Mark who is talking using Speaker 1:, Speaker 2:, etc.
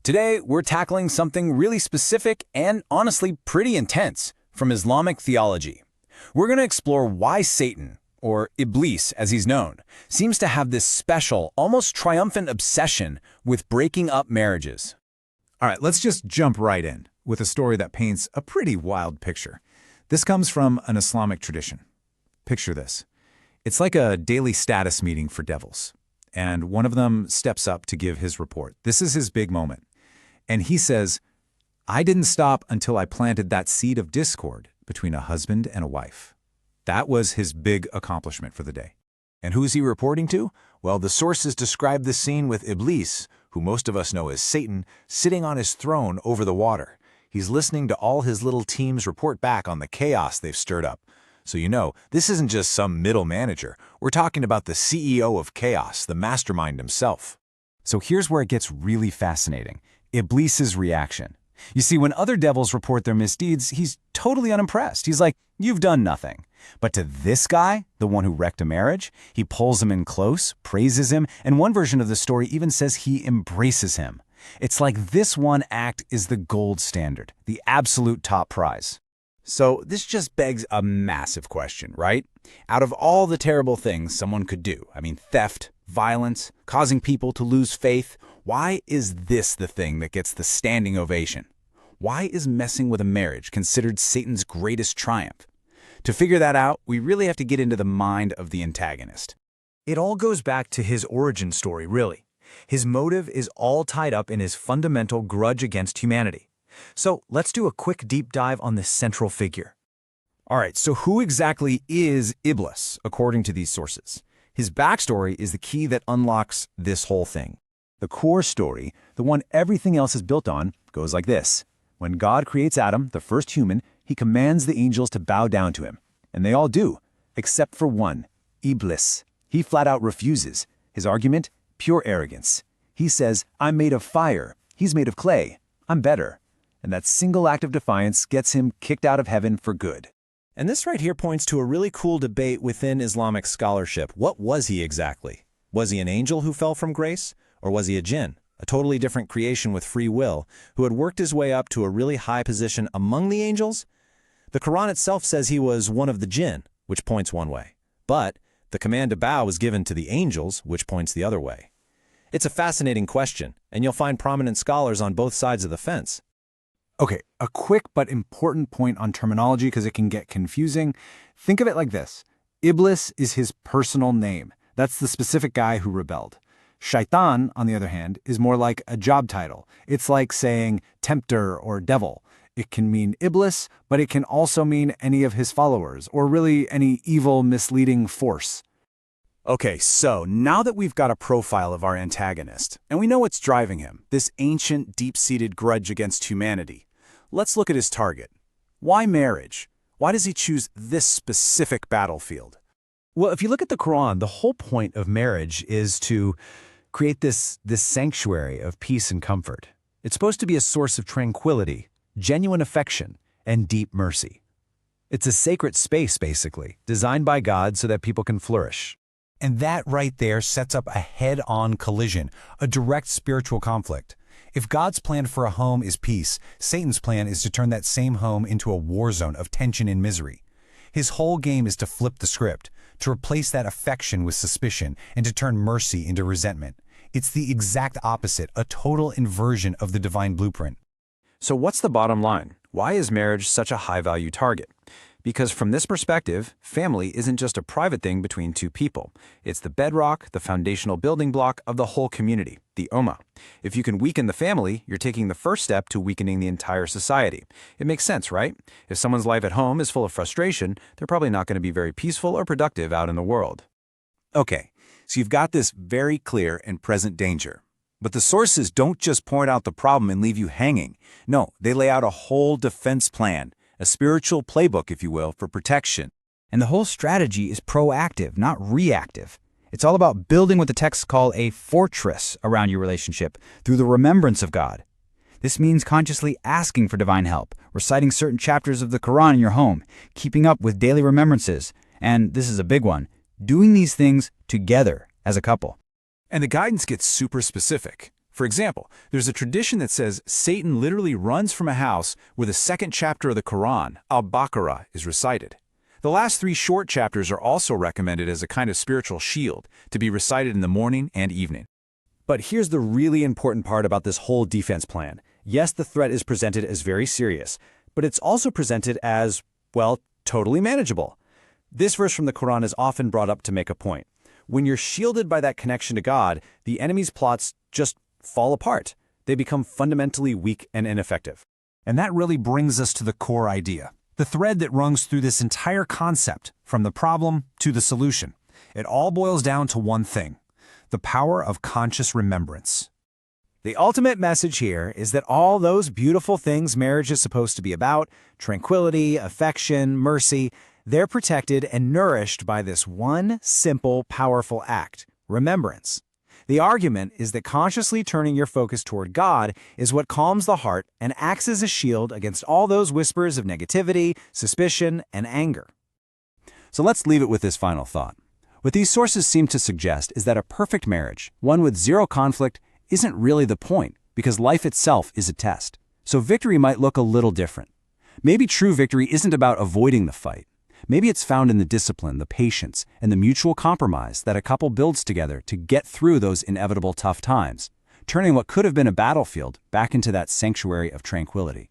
Speaker 1: Today, we're tackling something really specific and honestly pretty intense from Islamic theology. We're going to explore why Satan, or Iblis as he's known, seems to have this special, almost triumphant obsession with breaking up marriages.
Speaker 2: All right, let's just jump right in with a story that paints a pretty wild picture. This comes from an Islamic tradition. Picture this. It's like a daily status meeting for devils, and one of them steps up to give his report. This is his big moment. And he says, "I didn't stop until I planted that seed of discord between a husband and a wife." That was his big accomplishment for the day.
Speaker 3: And who's he reporting to? Well, the sources describe the scene with Iblis, who most of us know as Satan, sitting on his throne over the water. He's listening to all his little teams report back on the chaos they've stirred up. So you know, this isn't just some middle manager. We're talking about the CEO of chaos, the mastermind himself.
Speaker 1: So here's where it gets really fascinating. Iblis's reaction. You see, when other devils report their misdeeds, he's totally unimpressed. He's like, "You've done nothing." But to this guy, the one who wrecked a marriage, he pulls him in close, praises him, and one version of the story even says he embraces him. It's like this one act is the gold standard, the absolute top prize. So this just begs a massive question, right? Out of all the terrible things someone could do, theft, violence, causing people to lose faith, why is this the thing that gets the standing ovation? Why is messing with a marriage considered Satan's greatest triumph? To figure that out, we really have to get into the mind of the antagonist.
Speaker 4: It all goes back to his origin story, really. His motive is all tied up in his fundamental grudge against humanity. So let's do a quick deep dive on this central figure.
Speaker 1: All right, so who exactly is Iblis, according to these sources? His backstory is the key that unlocks this whole thing. The core story, the one everything else is built on, goes like this. When God creates Adam, the first human, he commands the angels to bow down to him. And they all do, except for one, Iblis. He flat out refuses. His argument? Pure arrogance. He says, "I'm made of fire. He's made of clay. I'm better." And that single act of defiance gets him kicked out of heaven for good.
Speaker 5: And this right here points to a really cool debate within Islamic scholarship. What was he exactly? Was he an angel who fell from grace? Or was he a jinn, a totally different creation with free will, who had worked his way up to a really high position among the angels? The Quran itself says he was one of the jinn, which points one way. But the command to bow was given to the angels, which points the other way. It's a fascinating question, and you'll find prominent scholars on both sides of the fence.
Speaker 2: Okay, a quick but important point on terminology because it can get confusing. Think of it like this. Iblis is his personal name. That's the specific guy who rebelled. Shaytan, on the other hand, is more like a job title. It's like saying tempter or devil. It can mean Iblis, but it can also mean any of his followers, or really any evil, misleading force.
Speaker 1: Okay, so now that we've got a profile of our antagonist, and we know what's driving him, this ancient, deep-seated grudge against humanity, let's look at his target. Why marriage? Why does he choose this specific battlefield?
Speaker 4: Well, if you look at the Quran, the whole point of marriage is to create this sanctuary of peace and comfort. It's supposed to be a source of tranquility, genuine affection, and deep mercy. It's a sacred space, basically, designed by God so that people can flourish.
Speaker 6: And that right there sets up a head-on collision, a direct spiritual conflict. If God's plan for a home is peace, Satan's plan is to turn that same home into a war zone of tension and misery. His whole game is to flip the script, to replace that affection with suspicion, and to turn mercy into resentment. It's the exact opposite, a total inversion of the divine blueprint.
Speaker 1: So what's the bottom line? Why is marriage such a high-value target? Because from this perspective, family isn't just a private thing between two people. It's the bedrock, the foundational building block of the whole community, the ummah. If you can weaken the family, you're taking the first step to weakening the entire society. It makes sense, right? If someone's life at home is full of frustration, they're probably not going to be very peaceful or productive out in the world.
Speaker 2: Okay, so you've got this very clear and present danger. But the sources don't just point out the problem and leave you hanging. No, they lay out a whole defense plan, a spiritual playbook, if you will, for protection.
Speaker 7: And the whole strategy is proactive, not reactive. It's all about building what the texts call a fortress around your relationship through the remembrance of God. This means consciously asking for divine help, reciting certain chapters of the Quran in your home, keeping up with daily remembrances, and this is a big one, doing these things together as a couple.
Speaker 2: And the guidance gets super specific. For example, there's a tradition that says Satan literally runs from a house where the second chapter of the Quran, Al-Baqarah, is recited. The last 3 short chapters are also recommended as a kind of spiritual shield to be recited in the morning and evening.
Speaker 4: But here's the really important part about this whole defense plan. Yes, the threat is presented as very serious, but it's also presented as, well, totally manageable. This verse from the Quran is often brought up to make a point. When you're shielded by that connection to God, the enemy's plots just fall apart. They become fundamentally weak and ineffective.
Speaker 6: And that really brings us to the core idea, the thread that runs through this entire concept, from the problem to the solution. It all boils down to one thing: the power of conscious remembrance.
Speaker 1: The ultimate message here is that all those beautiful things marriage is supposed to be about, tranquility, affection, mercy, they're protected and nourished by this one simple, powerful act: remembrance. The argument is that consciously turning your focus toward God is what calms the heart and acts as a shield against all those whispers of negativity, suspicion, and anger.
Speaker 4: So let's leave it with this final thought. What these sources seem to suggest is that a perfect marriage, one with zero conflict, isn't really the point, because life itself is a test. So victory might look a little different. Maybe true victory isn't about avoiding the fight. Maybe it's found in the discipline, the patience, and the mutual compromise that a couple builds together to get through those inevitable tough times, turning what could have been a battlefield back into that sanctuary of tranquility.